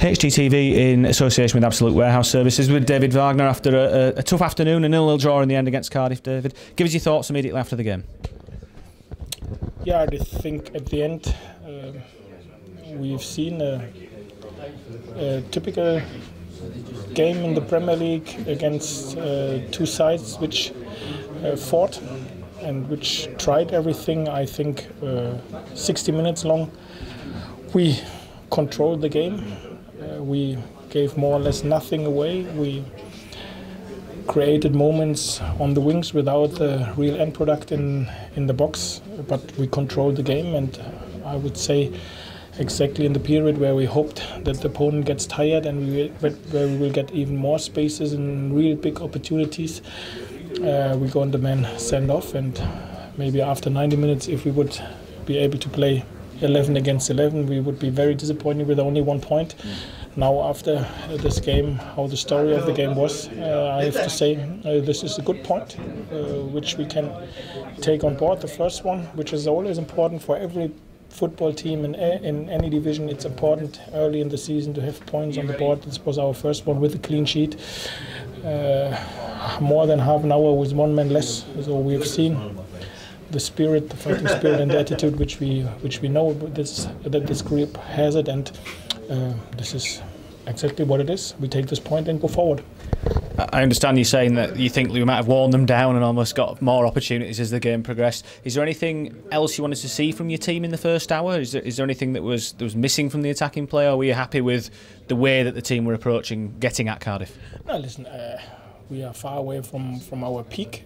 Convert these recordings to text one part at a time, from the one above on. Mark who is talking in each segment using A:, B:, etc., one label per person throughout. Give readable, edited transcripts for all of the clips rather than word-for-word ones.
A: HTTV in association with Absolute Warehouse Services with David Wagner after a tough afternoon, a 0-0 draw in the end against Cardiff. David, give us your thoughts immediately after the game.
B: Yeah, I think at the end we've seen a typical game in the Premier League against two sides which fought and which tried everything. I think 60 minutes long. We controlled the game. We gave more or less nothing away. We created moments on the wings without the real end product in the box, but we controlled the game, and I would say exactly in the period where we hoped that the opponent gets tired and where we will get even more spaces and real big opportunities, we go on the man send off, and maybe after 90 minutes, if we would be able to play 11 against 11, we would be very disappointed with only 1 point. Now after this game, how the story of the game was, I have to say this is a good point which we can take on board. The first one, which is always important for every football team in any division. It's important early in the season to have points on the board. This was our first one with a clean sheet. More than half an hour with one man less, so we've seen the spirit, the fighting spirit, and the attitude which we know that this group has it, and this is exactly what it is. We take this point and go forward.
A: I understand you saying that you think we might have worn them down and almost got more opportunities as the game progressed. Is there anything else you wanted to see from your team in the first hour? Is there anything that was missing from the attacking play, or were you happy with the way that the team were approaching getting at Cardiff?
B: No, listen. We are far away from our peak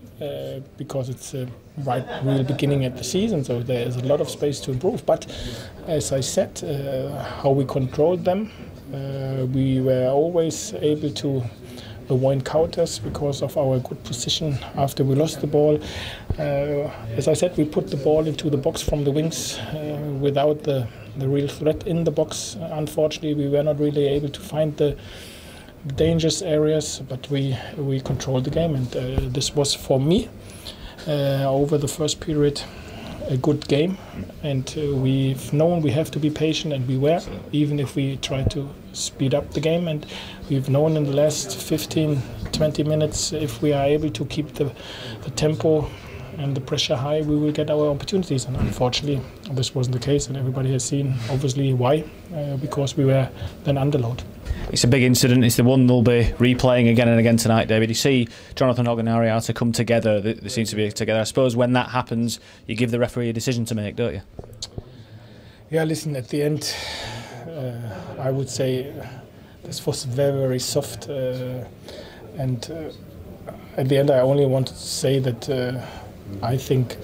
B: because it's real beginning at the season, so there is a lot of space to improve. But as I said, how we controlled them, we were always able to avoid counters because of our good position after we lost the ball. As I said, we put the ball into the box from the wings without the real threat in the box. Unfortunately, we were not really able to find the dangerous areas, but we controlled the game, and this was for me over the first period a good game, and we've known we have to be patient, and we were, even if we tried to speed up the game, and we've known in the last 15-20 minutes if we are able to keep the tempo and the pressure high, we will get our opportunities, and unfortunately this wasn't the case, and everybody has seen obviously why, because we were then underload.
A: It's a big incident. It's the one they'll be replaying again and again tonight, David. You see Jonathan Hogg and Ariata come together. They seem to be together. I suppose when that happens, you give the referee a decision to make, don't you?
B: Yeah, listen, at the end, I would say this was very, very soft. And at the end, I only wanted to say that I think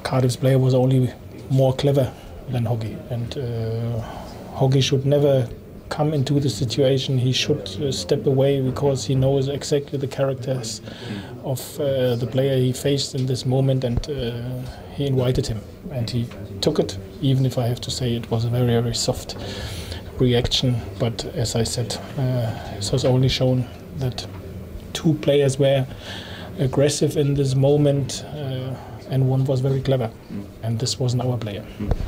B: Cardiff's player was only more clever than Hoggy. And Hoggy should never come into the situation. He should step away because he knows exactly the characters of the player he faced in this moment, and he invited him and he took it, even if I have to say it was a very, very soft reaction. But as I said, it was only shown that two players were aggressive in this moment, and one was very clever, and this wasn't our player.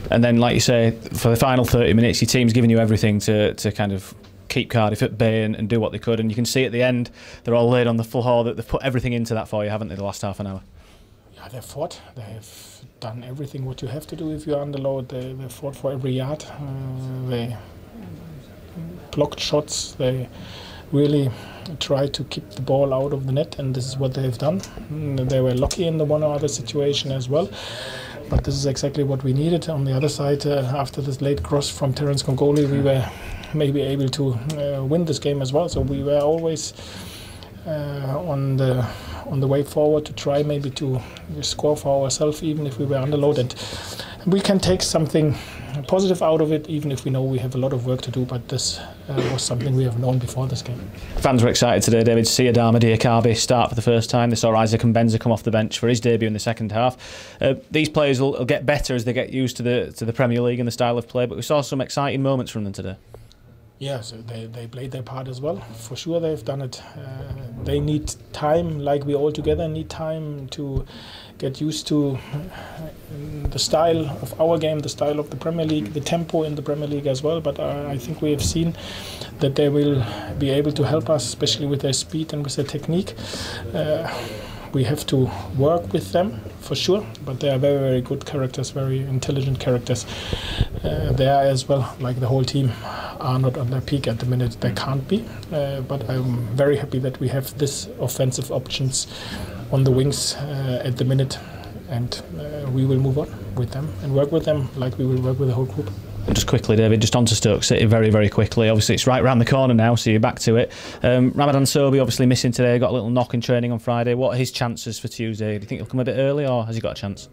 A: And then, like you say, for the final 30 minutes, your team's given you everything to kind of keep Cardiff at bay and do what they could, and you can see at the end they're all laid on the floor, that they've put everything into that for you, haven't they, the last half an hour?
B: Yeah, they've fought. They've done everything what you have to do if you're under load. They fought for every yard. They blocked shots. They really try to keep the ball out of the net, and this is what they've done. They were lucky in the one or other situation as well, but this is exactly what we needed. On the other side, after this late cross from Terence Congoli, we were maybe able to win this game as well. So we were always on the way forward to try maybe to score for ourselves, even if we were underloaded. We can take something positive out of it, even if we know we have a lot of work to do, but this was something we have known before this game.
A: Fans were excited today, David, to see Adama Diakhaby start for the first time. They saw Isaac Mbenza come off the bench for his debut in the second half. These players will get better as they get used to the Premier League and the style of play, but we saw some exciting moments from them today.
B: Yeah, so they played their part as well. For sure they've done it. They need time, like we all together need time to get used to the style of our game, the style of the Premier League, the tempo in the Premier League as well. But I think we have seen that they will be able to help us, especially with their speed and with their technique. We have to work with them for sure, but they are very, very good characters, very intelligent characters. They are as well, like the whole team, are not on their peak at the minute. They can't be, but I'm very happy that we have this offensive options on the wings at the minute, and we will move on with them and work with them like we will work with the whole group.
A: Just quickly, David, just on to Stoke City very, very quickly. Obviously, it's right round the corner now, so you're back to it. Ramadan Sobhi obviously missing today, got a little knock in training on Friday. What are his chances for Tuesday? Do you think he'll come a bit early, or has he got a chance?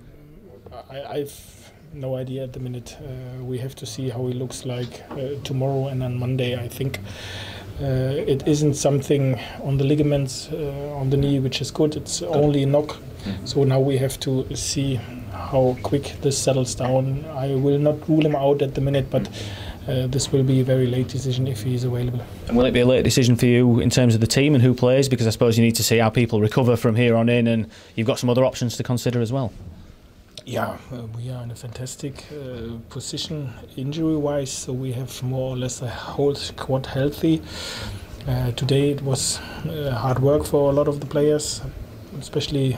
B: I've no idea at the minute. We have to see how he looks like tomorrow and on Monday, I think. It isn't something on the ligaments, on the knee, which is good. It's only a knock. So now we have to see how quick this settles down. I will not rule him out at the minute, but this will be a very late decision if he is available. And
A: will it be a late decision for you in terms of the team and who plays? Because I suppose you need to see how people recover from here on in, and you've got some other options to consider as well.
B: Yeah, we are in a fantastic position injury-wise, so we have more or less a whole squad healthy. Today it was hard work for a lot of the players, especially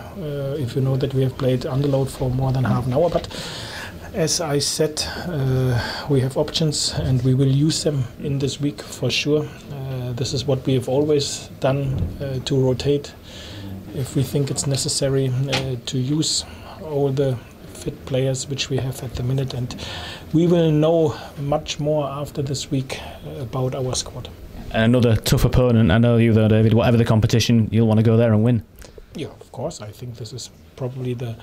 B: if you know that we have played underload for more than half an hour. But as I said, we have options and we will use them in this week for sure. This is what we have always done, to rotate if we think it's necessary, to use all the fit players which we have at the minute, and we will know much more after this week about our squad.
A: Another tough opponent, I know you though, David. Whatever the competition, you'll want to go there and win.
B: Yeah, of course. I think this is probably the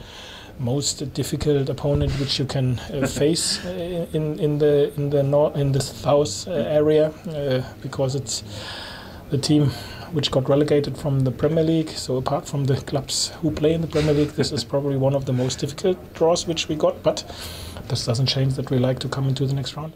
B: most difficult opponent which you can face in the south area, because it's the team which got relegated from the Premier League. So apart from the clubs who play in the Premier League, this is probably one of the most difficult draws which we got. But this doesn't change that we like to come into the next round.